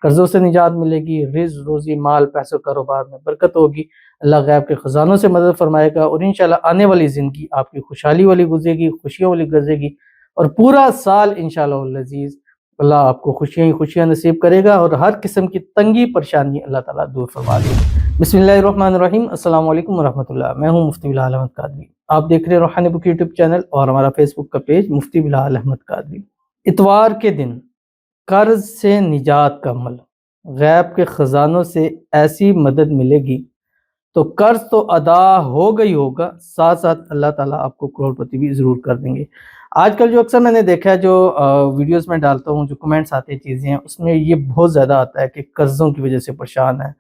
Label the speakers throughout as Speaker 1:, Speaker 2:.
Speaker 1: قرضوں سے نجات ملے گی، رزق روزی مال پیسوں کاروبار میں برکت ہوگی، اللہ غیب کے خزانوں سے مدد فرمائے گا، اور انشاءاللہ آنے والی زندگی آپ کی خوشحالی والی گزرے گی، خوشیوں والی گزرے گی، اور پورا سال انشاءاللہ العزیز اللہ آپ کو خوشیاں ہی خوشیاں نصیب کرے گا، اور ہر قسم کی تنگی پریشانی اللہ تعالیٰ دور فرما دے گا۔ بسم اللہ الرحمن الرحیم، السلام علیکم ورحمۃ اللہ۔ میں ہوں مفتی بلال احمد قادری، آپ دیکھ رہے ہیں روحانی بک یوٹیوب چینل اور ہمارا فیس بک کا پیج مفتی بلال احمد قادری۔ اتوار کے دن قرض سے نجات کا عمل، غیب کے خزانوں سے ایسی مدد ملے گی تو قرض تو ادا ہوگا ہی ہوگا، ساتھ ساتھ اللہ تعالیٰ آپ کو کروڑ پتی بھی ضرور کر دیں گے۔ آج کل جو اکثر میں نے دیکھا ہے، جو ویڈیوز میں ڈالتا ہوں، جو کمنٹس آتے چیزیں ہیں، اس میں یہ بہت زیادہ آتا ہے کہ قرضوں کی وجہ سے پریشان ہے،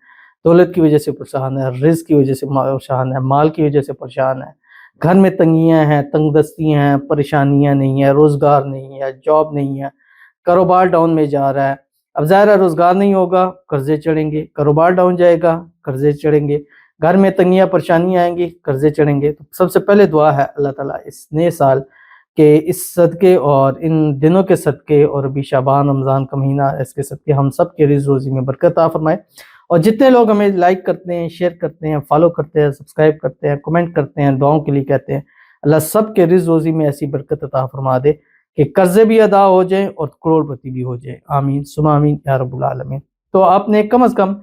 Speaker 1: دولت کی وجہ سے پریشان ہے، رزق کی وجہ سے پریشان ہے، مال کی وجہ سے پریشان ہے، گھر میں تنگیاں ہیں، تنگ دستیاں ہیں، پریشانیاں نہیں ہیں، روزگار نہیں ہے، جاب نہیں ہے، کاروبار ڈاؤن میں جا رہا ہے۔ اب ظاہر ہے روزگار نہیں ہوگا، قرضے چڑھیں گے، کاروبار ڈاؤن جائے گا، قرضے چڑھیں گے، گھر میں تنگیاں پریشانیاں آئیں گی، قرضے چڑھیں گے۔ تو سب سے پہلے دعا ہے اللہ تعالیٰ اس نئے سال کہ اس صدقے اور ان دنوں کے صدقے، اور ابھی شعبان رمضان کا مہینہ ہے، اس کے صدقے ہم سب کے رزق روزی میں برکت عطا فرمائے، اور جتنے لوگ ہمیں لائک کرتے ہیں، شیئر کرتے ہیں، فالو کرتے ہیں، سبسکرائب کرتے ہیں، کمنٹ کرتے ہیں، دعاؤں کے لیے کہتے ہیں، اللہ سب کے رزق روزی میں ایسی برکت عطا فرما دے کہ قرضے بھی ادا ہو جائیں اور کروڑ پتی بھی ہو جائے، آمین ثم آمین یا رب العالمین۔ تو آپ نے کم از کم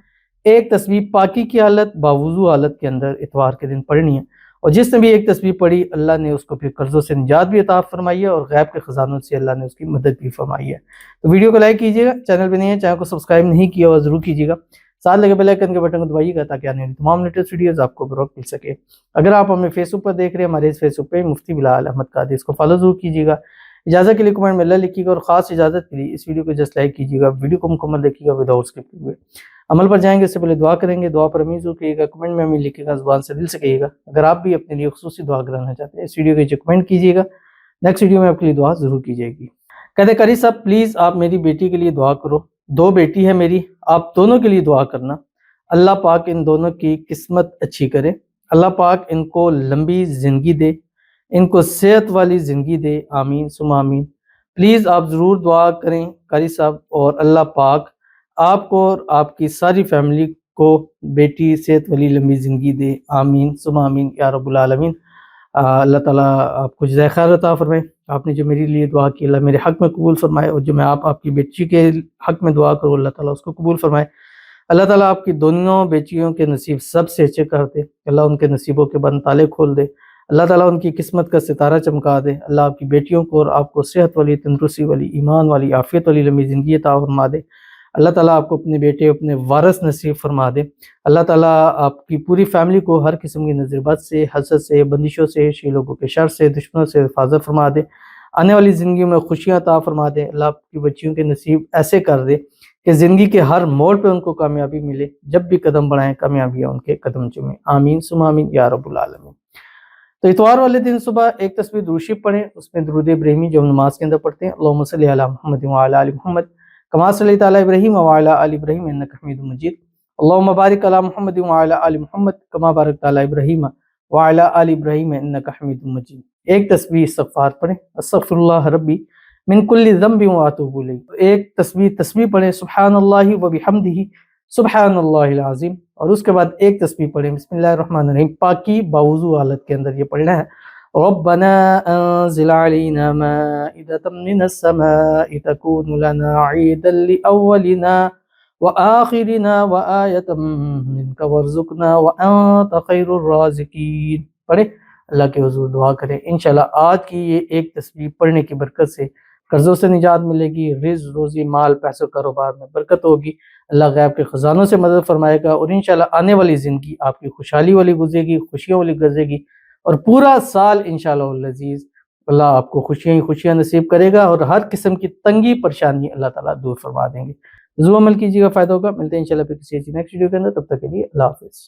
Speaker 1: ایک تسبیح پاکی کی حالت، باوضو حالت کے اندر اتوار کے دن پڑھنی ہے، اور جس نے بھی ایک تسبیح پڑھی اللہ نے اس کو پھر قرضوں سے نجات بھی عطا فرمائی ہے، اور غیب کے خزانوں سے اللہ نے اس کی مدد بھی فرمائی ہے۔ تو ویڈیو کو لائک کیجیے گا، چینل پہ نہیں ہے چینل کو سبسکرائب نہیں کیا ہوا ضرور کیجیے گا، ساتھ لگے بیل آئیکن کے بٹن کو دبائیے گا تاکہ آنے والی تمام لیٹسٹ ویڈیوز آپ کو بروقت مل سکے۔ اگر آپ ہمیں فیس بک پر دیکھ رہے ہیں، ہمارے اس فیس بک پہ مفتی بلال احمد قادری، اس کو فالو ضرور کیجیے گا۔ اجازت کے لیے کمنٹ میں اللہ لکھیے گا، اور خاص اجازت کے لیے اس ویڈیو کو جسٹ لائک کیجیے گا، ویڈیو کو مکمل دیکھیے گا وداؤٹ اسکپ ہوئے۔ عمل پر جائیں گے اس سے پہلے دعا کریں گے، دعا پر امین ضرور کیجیے گا، کمنٹ میں امین لکھیے گا، زبان سے دل سے کہیے گا۔ اگر آپ بھی اپنے لیے خصوصی دعا کرانا چاہتے ہیں اس ویڈیو کے نیچے کمنٹ کیجیے گا، نیکسٹ ویڈیو میں آپ کے لیے دعا ضرور کی جائے گی۔ کہتے قاری صاحب پلیز آپ میری بیٹی کے لیے دعا کرو، 2 بیٹی ہے میری، آپ دونوں کے لیے دعا کرنا، اللہ پاک ان دونوں کی قسمت اچھی کرے، اللہ پاک ان کو لمبی زندگی دے، ان کو صحت والی زندگی دے، آمین ثم آمین۔ پلیز آپ ضرور دعا کریں قاری صاحب، اور اللہ پاک آپ کو اور آپ کی ساری فیملی کو بیٹی صحت والی لمبی زندگی دے، آمین ثم آمین یا رب العالمین۔ اللہ تعالیٰ آپ کو جزائے خیر عطا فرمائے، آپ نے جو میرے لیے دعا کی اللہ میرے حق میں قبول فرمائے، اور جو میں آپ کی بیٹی کے حق میں دعا کروں اللہ تعالیٰ اس کو قبول فرمائے۔ اللہ تعالیٰ آپ کی دونوں بیٹیوں کے نصیب سب سے اچھے کر دے، اللہ ان کے نصیبوں کے بند تالے کھول دے، اللہ تعالیٰ ان کی قسمت کا ستارہ چمکا دے، اللہ آپ کی بیٹیوں کو اور آپ کو صحت والی، تندرستی والی، ایمان والی، عافیت والی لمبی زندگی عطا فرما دے، اللہ تعالیٰ آپ کو اپنے بیٹے اپنے وارث نصیب فرما دے، اللہ تعالیٰ آپ کی پوری فیملی کو ہر قسم کی نظر بد سے، حسد سے، بندشوں سے، شی لوگوں کے شر سے، دشمنوں سے حفاظت فرما دے، آنے والی زندگی میں خوشیاں عطا فرما دے، اللہ آپ کی بچیوں کے نصیب ایسے کر دے کہ زندگی کے ہر موڑ پہ ان کو کامیابی ملے، جب بھی قدم بڑھائیں کامیابیاں ان کے قدم چومیں، آمین ثم آمین یا رب العالمین۔ تو اتوار والے دن صبح ایک تسبیح درود شریف پڑھیں، اس میں درود ابراہیمی جو ہم نماز کے اندر پڑھتے ہیں، اللہم صلی علی محمد وعلی آل محمد کما صلیت علی ابراہیم وعلی آل ابراہیم انک حمید مجید، اللہم بارک علی محمد وعلی آل محمد کما بارکت علی ابراہیم وعلی آل ابراہیم انک حمید مجید۔ ایک تسبیح استغفار پڑھیں، استغفر اللہ ربی من کل ذنب واتوب الیہ۔ ایک تسبیح پڑھیں سبحان اللہ وبحمدہ سبحان اللہ العظیم، اور اس کے بعد ایک تسبیح پڑھیں بسم اللہ الرحمن الرحیم، پاکی باوضو حالت کے اندر یہ پڑھنا ہے، ربنا انزل علینا مائدۃ من السماء تکون لنا عیدا لأولنا وآخرنا وآیۃ منک وارزقنا وانت خیر الرازقین۔ پڑھیں، اللہ کے حضور دعا کریں، انشاءاللہ آج کی یہ ایک تسبیح پڑھنے کی برکت سے قرضوں سے نجات ملے گی، رزق روزی مال پیسوں کاروبار میں برکت ہوگی، اللہ غیب کے خزانوں سے مدد فرمائے گا، اور انشاءاللہ آنے والی زندگی آپ کی خوشحالی والی گزرے گی، خوشیوں والی گزرے گی، اور پورا سال انشاءاللہ العزیز اللہ آپ کو خوشیاں ہی خوشیاں نصیب کرے گا، اور ہر قسم کی تنگی پریشانی اللہ تعالیٰ دور فرما دیں گے۔ ضرور عمل کیجیے گا، فائدہ ہوگا۔ ملتے ہیں انشاءاللہ پھر کسی ایسی نیکسٹ ویڈیو کے اندر، تب تک کے لیے اللہ حافظ۔